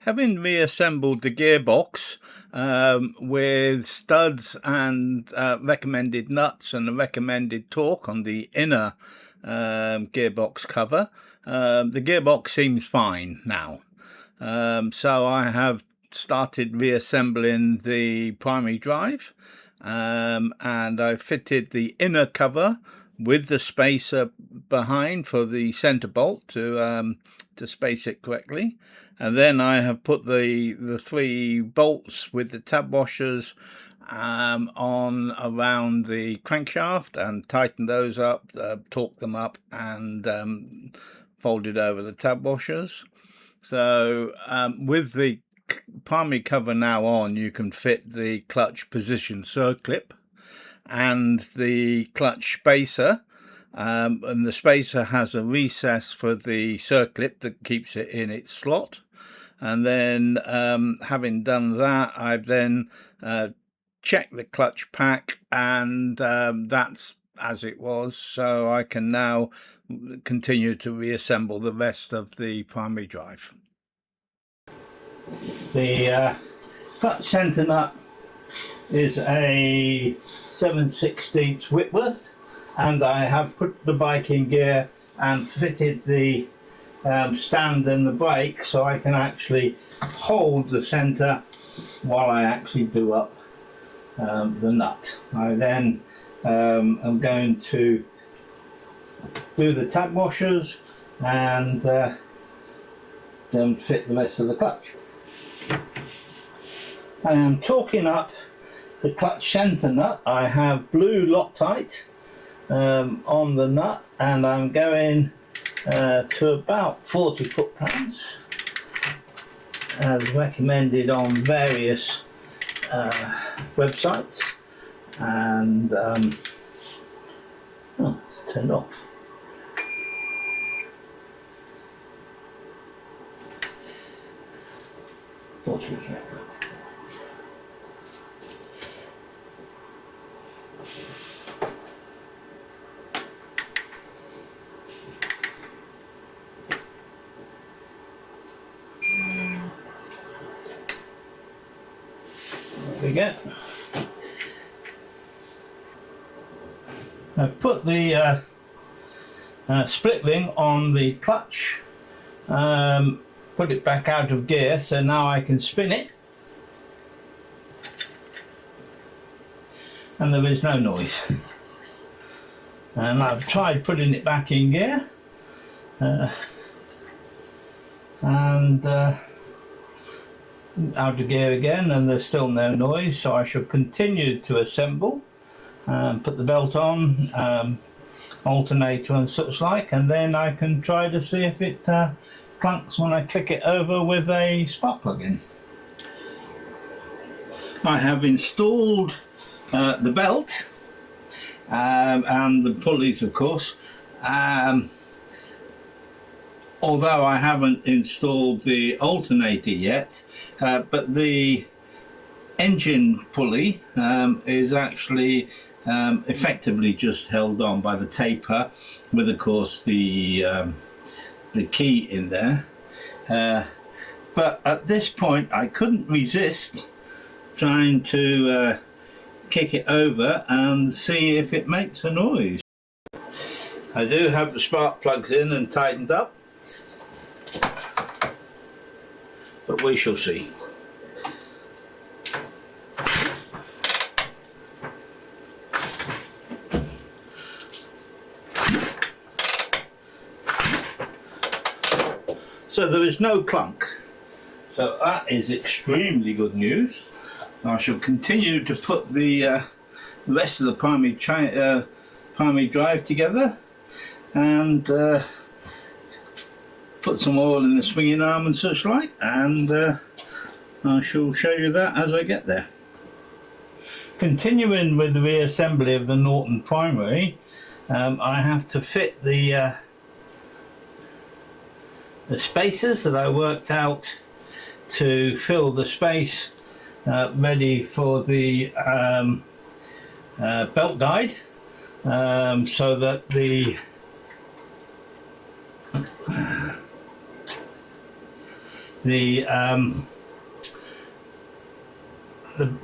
Having reassembled the gearbox with studs and recommended nuts and the recommended torque on the inner gearbox cover, the gearbox seems fine now. So I have started reassembling the primary drive, and I fitted the inner cover with the spacer behind for the center bolt to space it correctly. And then I have put the 3 bolts with the tab washers on around the crankshaft and tightened those up, torqued them up, and folded over the tab washers. So with the primary cover now on, you can fit the clutch position circlip and the clutch spacer. And the spacer has a recess for the circlip that keeps it in its slot. And then having done that, I've then checked the clutch pack, and that's as it was, so I can now continue to reassemble the rest of the primary drive. The clutch center nut is a 7/16 Whitworth, and I have put the bike in gear and fitted the stand and the brake so I can actually hold the center while I actually do up the nut. I then am going to do the tab washers and then fit the rest of the clutch. I am torquing up the clutch center nut. I have blue Loctite on the nut, and I'm going to about 40 foot-pounds as recommended on various websites. And oh, it's turned off. We go. I've put the split ring on the clutch, put it back out of gear, so now I can spin it and there is no noise. And I've tried putting it back in gear and out of gear again, and there's still no noise, so I shall continue to assemble, put the belt on, alternator and such like, and then I can try to see if it clunks when I click it over with a spark plug in. I have installed the belt and the pulleys, of course, although I haven't installed the alternator yet, but the engine pulley is actually effectively just held on by the taper with, of course, the key in there. But at this point I couldn't resist trying to kick it over and see if it makes a noise. I do have the spark plugs in and tightened up, but we shall see. So there is no clunk, so that is extremely good news. I shall continue to put the rest of the primary drive together and put some oil in the swinging arm and such like, and I shall show you that as I get there. Continuing with the reassembly of the Norton primary, I have to fit the spacers that I worked out to fill the space ready for the belt guide, so that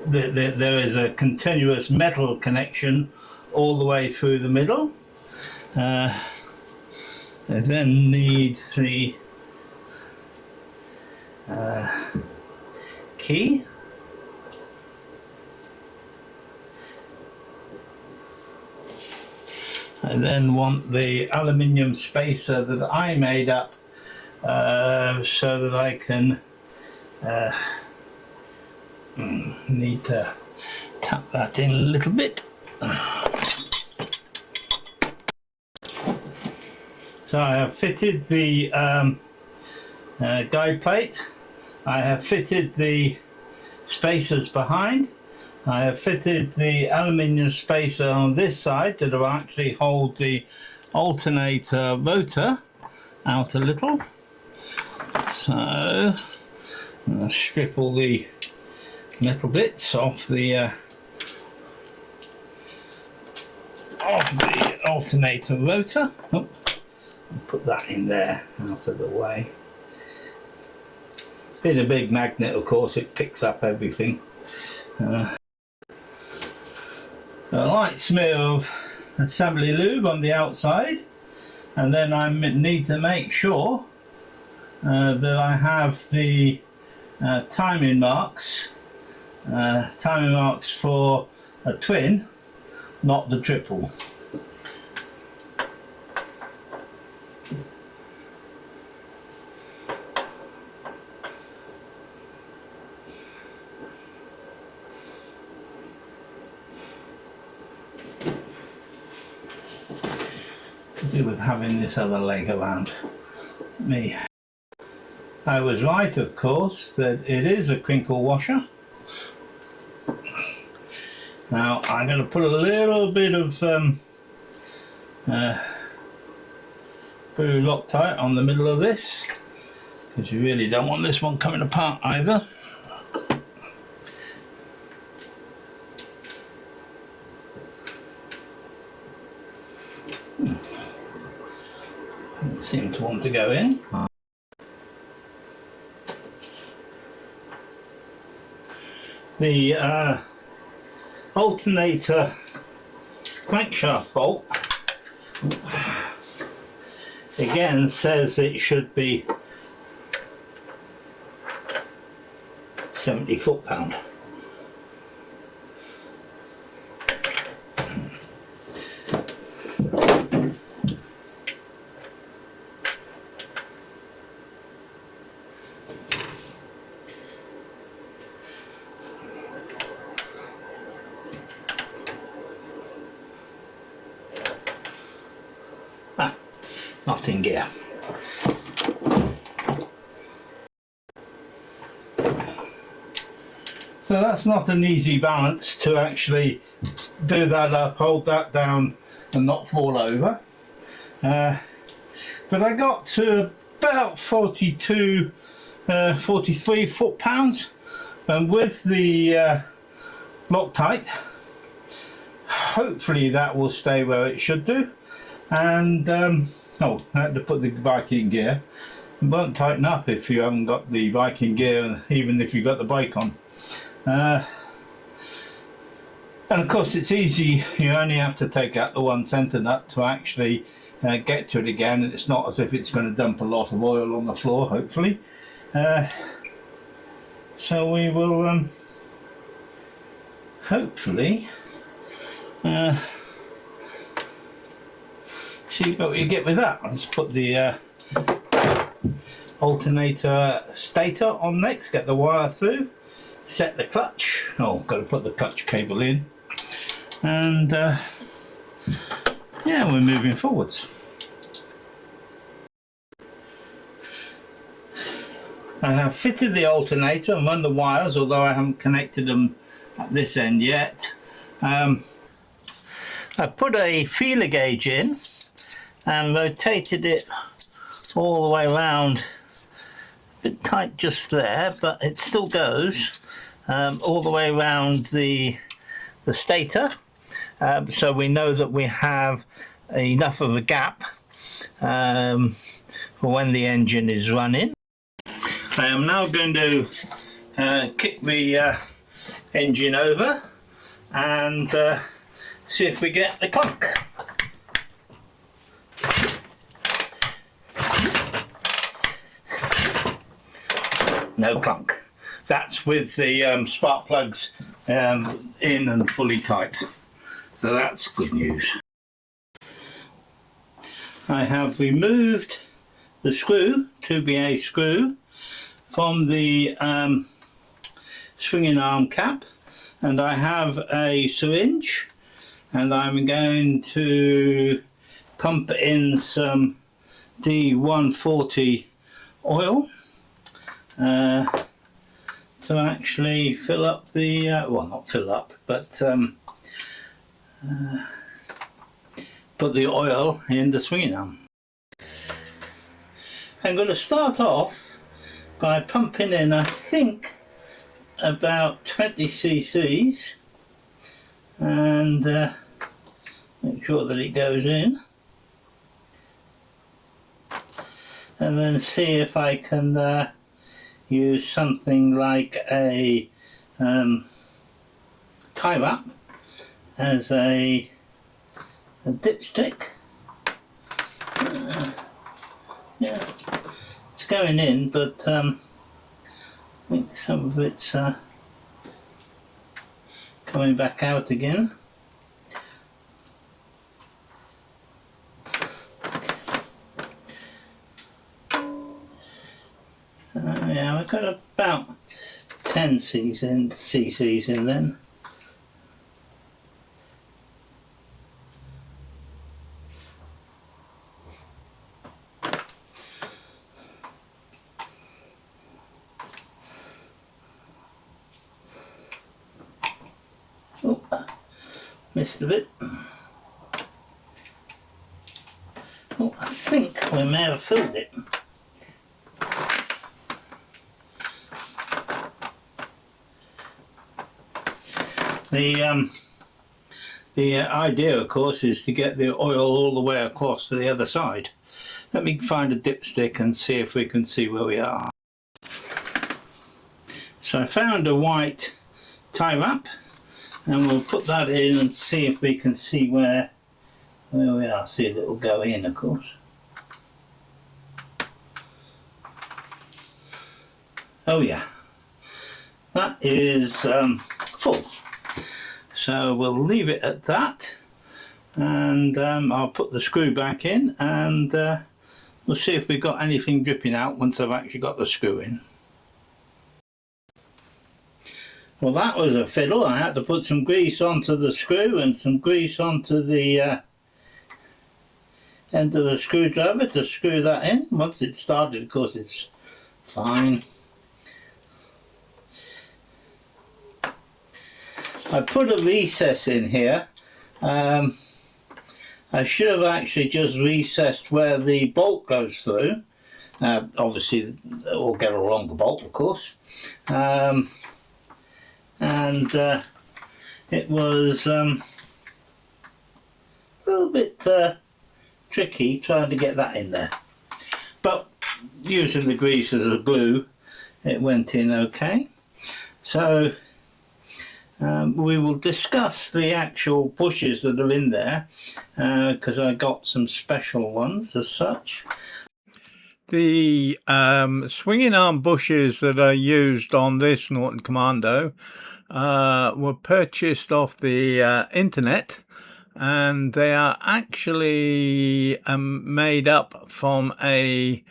there is a continuous metal connection all the way through the middle. I then need the key. I then want the aluminium spacer that I made up so that I can need to tap that in a little bit. So I have fitted the guide plate, I have fitted the spacers behind, I have fitted the aluminium spacer on this side that will actually hold the alternator rotor out a little. So I'll strip all the metal bits off the alternator rotor. Oh, put that in there out of the way. Being a big magnet, of course, it picks up everything. A light smear of assembly lube on the outside, and then I need to make sure that I have the timing marks for a twin, not the triple. To do with having this other leg around me. I was right, of course, that it is a crinkle washer. Now I'm going to put a little bit of blue Loctite on the middle of this, because you really don't want this one coming apart either. Doesn't seem to want to go in. The alternator crankshaft bolt again says it should be 70 foot-pound. Not in gear. So that's not an easy balance to actually do that up, hold that down and not fall over. But I got to about 42, 43 foot-pounds, and with the Loctite, hopefully that will stay where it should do. And oh, I had to put the bike in gear. It won't tighten up if you haven't got the bike in gear, even if you've got the bike on. And of course it's easy, you only have to take out the one centre nut to actually get to it again, and it's not as if it's going to dump a lot of oil on the floor, hopefully. So we will hopefully see what we get with that. Let's put the alternator stator on next, get the wire through, set the clutch. Oh, got to put the clutch cable in, and yeah, we're moving forwards. I have fitted the alternator and run the wires, although I haven't connected them at this end yet. I put a feeler gauge in and rotated it all the way around, a bit tight just there, but it still goes all the way around the stator, so we know that we have enough of a gap for when the engine is running. I am now going to kick the engine over and see if we get the clunk. No clunk. That's with the spark plugs in and fully tight. So that's good news. I have removed the screw, 2BA screw, from the swinging arm cap, and I have a syringe, and I'm going to pump in some D140 oil to actually fill up the, well, not fill up, but put the oil in the swinging arm. I'm going to start off by pumping in, I think, about 20 cc's, and make sure that it goes in, and then see if I can use something like a tie wrap as a dipstick. Yeah, it's going in, but I think some of it's coming back out again. Yeah, I've got about 10 cc's in then. Oh, missed a bit. Oh, I think we may have filled it. The idea, of course, is to get the oil all the way across to the other side. Let me find a dipstick and see if we can see where we are. So I found a white tie wrap, and we'll put that in and see if we can see where we are. See that it will go in, of course. Oh yeah, that is full. So we'll leave it at that, and I'll put the screw back in, and we'll see if we've got anything dripping out once I've actually got the screw in. Well, that was a fiddle. I had to put some grease onto the screw and some grease onto the end of the screwdriver to screw that in. Once it started, of course, it's fine. I put a recess in here. I should have actually just recessed where the bolt goes through. Obviously, we'll get a longer bolt, of course. And it was a little bit tricky trying to get that in there. But using the grease as a glue, it went in okay. So we will discuss the actual bushes that are in there, because I got some special ones as such. The swinging arm bushes that are used on this Norton Commando were purchased off the internet, and they are actually made up from a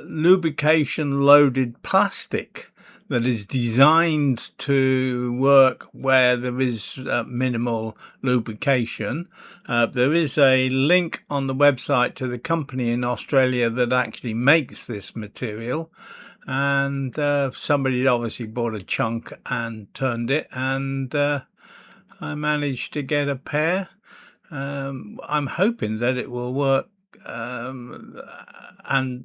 lubrication loaded plastic that is designed to work where there is minimal lubrication. There is a link on the website to the company in Australia that actually makes this material, and somebody obviously bought a chunk and turned it and I managed to get a pair. I'm hoping that it will work, and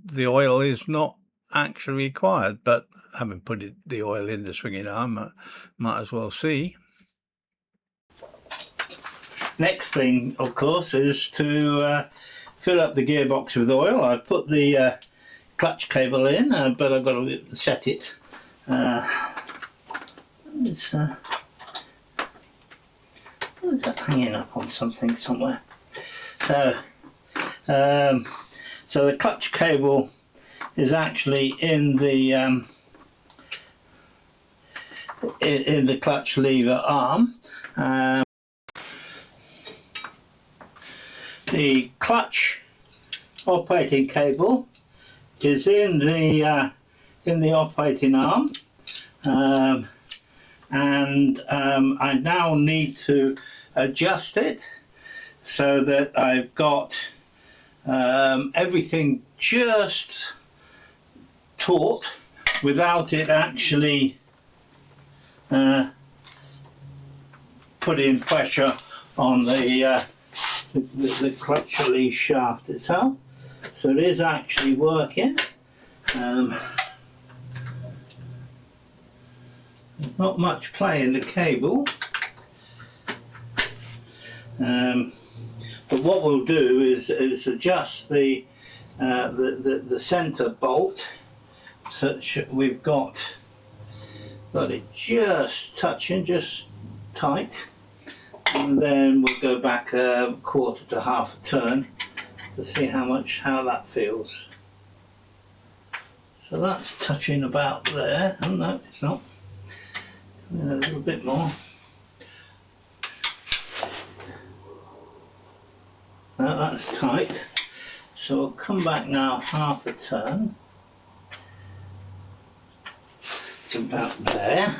the oil is not actually required, but having put the oil in the swinging arm, might as well see. Next thing, of course, is to fill up the gearbox with oil. I've put the clutch cable in, but I've got to set it. It's is that hanging up on something somewhere? So the clutch cable is actually in the clutch lever arm. The clutch operating cable is in the operating arm, and I now need to adjust it so that I've got everything just taut without it actually putting pressure on the clutch release shaft itself. So it is actually working. There's not much play in the cable, but what we'll do is adjust the center bolt such we've got it just touching, just tight, and then we'll go back a quarter to half a turn to see how that feels. So that's touching about there. Oh no, it's not. A little bit more. Now that's tight. So we'll come back now half a turn. It's about there.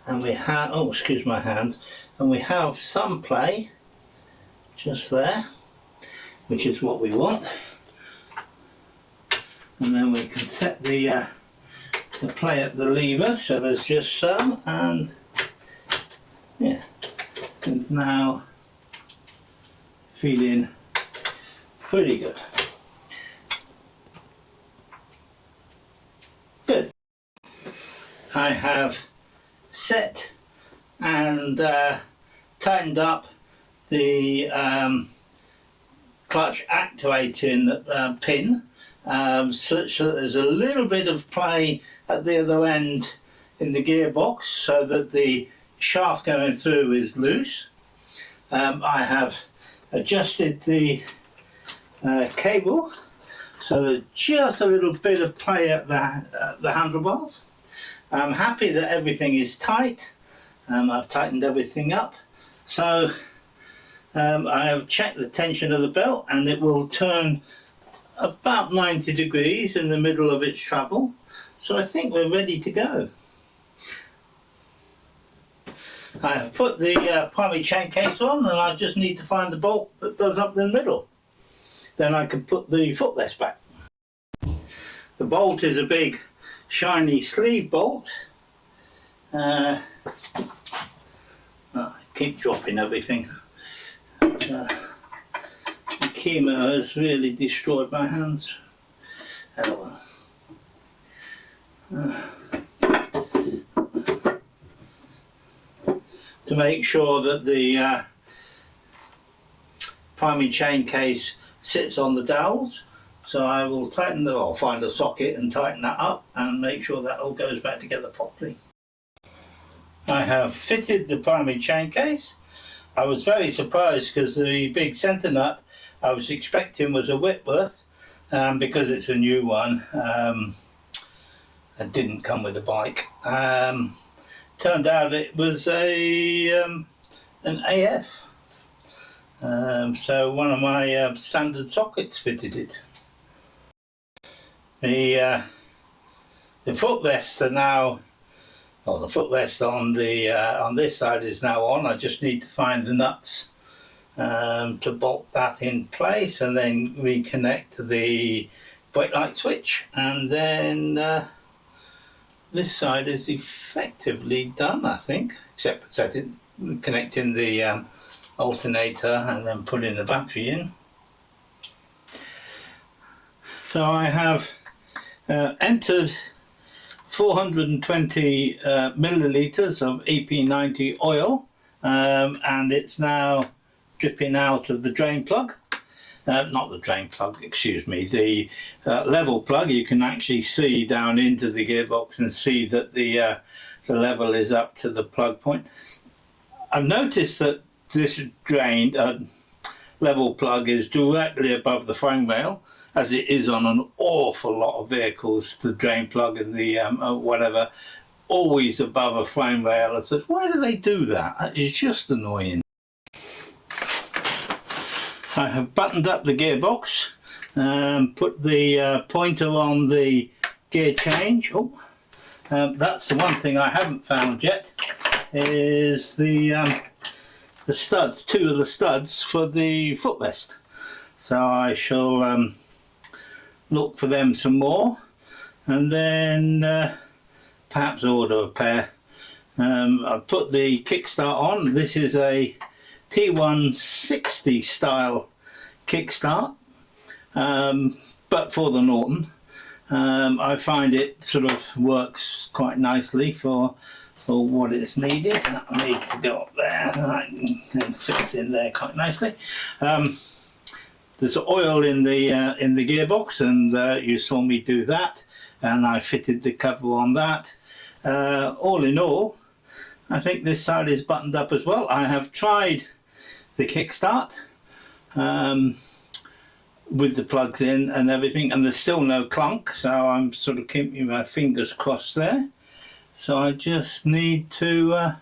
And we have, oh excuse my hand, and we have some play just there, which is what we want. And then we can set the play at the lever, so there's just some, and yeah, it's now feeling pretty good. Good. I have set and tightened up the clutch activating pin, such that there's a little bit of play at the other end in the gearbox so that the shaft going through is loose. I have adjusted the cable so there's just a little bit of play at the handlebars. I'm happy that everything is tight. I've tightened everything up, so I have checked the tension of the belt, and it will turn about 90 degrees in the middle of its travel, so I think we're ready to go. I have put the primary chain case on, and I just need to find the bolt that does up the middle. Then I can put the footrest back. The bolt is a big shiny sleeve bolt. I keep dropping everything. The chemo has really destroyed my hands. Oh well. To make sure that the primary chain case sits on the dowels, so I will tighten I'll find a socket and tighten that up and make sure that all goes back together properly. I have fitted the primary chain case. I was very surprised because the big centre nut I was expecting was a Whitworth, because it's a new one. It didn't come with a bike. Turned out it was an AF. So one of my standard sockets fitted it. The footrests are now, well, the footrest on this side is now on. I just need to find the nuts to bolt that in place, and then reconnect the brake light switch, and then this side is effectively done, I think, except for connecting the alternator and then putting the battery in. So I have entered 420 millilitres of EP90 oil, and it's now dripping out of the drain plug. Not the drain plug, excuse me, the level plug. You can actually see down into the gearbox and see that the level is up to the plug point. I've noticed that this drain level plug is directly above the frame rail, as it is on an awful lot of vehicles. The drain plug and the whatever, always above a frame rail. I said, why do they do that? That is just annoying. I have buttoned up the gearbox, put the pointer on the gear change. That's the one thing I haven't found yet, is the studs, two of the studs for the footrest. So I shall look for them some more, and then perhaps order a pair. I've put the kickstart on. This is a T160 style kickstart, but for the Norton. I find it sort of works quite nicely for what it's needed. That needs to go up there and fits in there quite nicely. There's oil in the gearbox, and you saw me do that, and I fitted the cover on that. All in all, I think this side is buttoned up as well. I have tried the kickstart with the plugs in and everything, and there's still no clunk, so I'm sort of keeping my fingers crossed there. So I just need to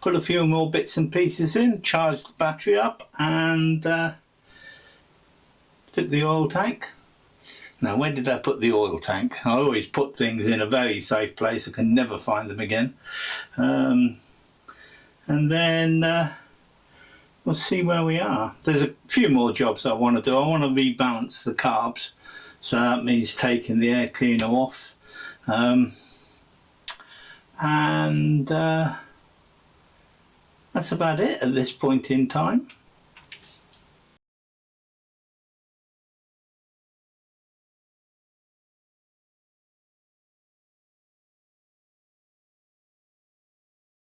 put a few more bits and pieces in, charge the battery up, and fit the oil tank. Now, where did I put the oil tank? I always put things in a very safe place. I can never find them again. And then we'll see where we are. There's a few more jobs I want to do. I want to rebalance the carbs, so that means taking the air cleaner off. And that's about it at this point in time.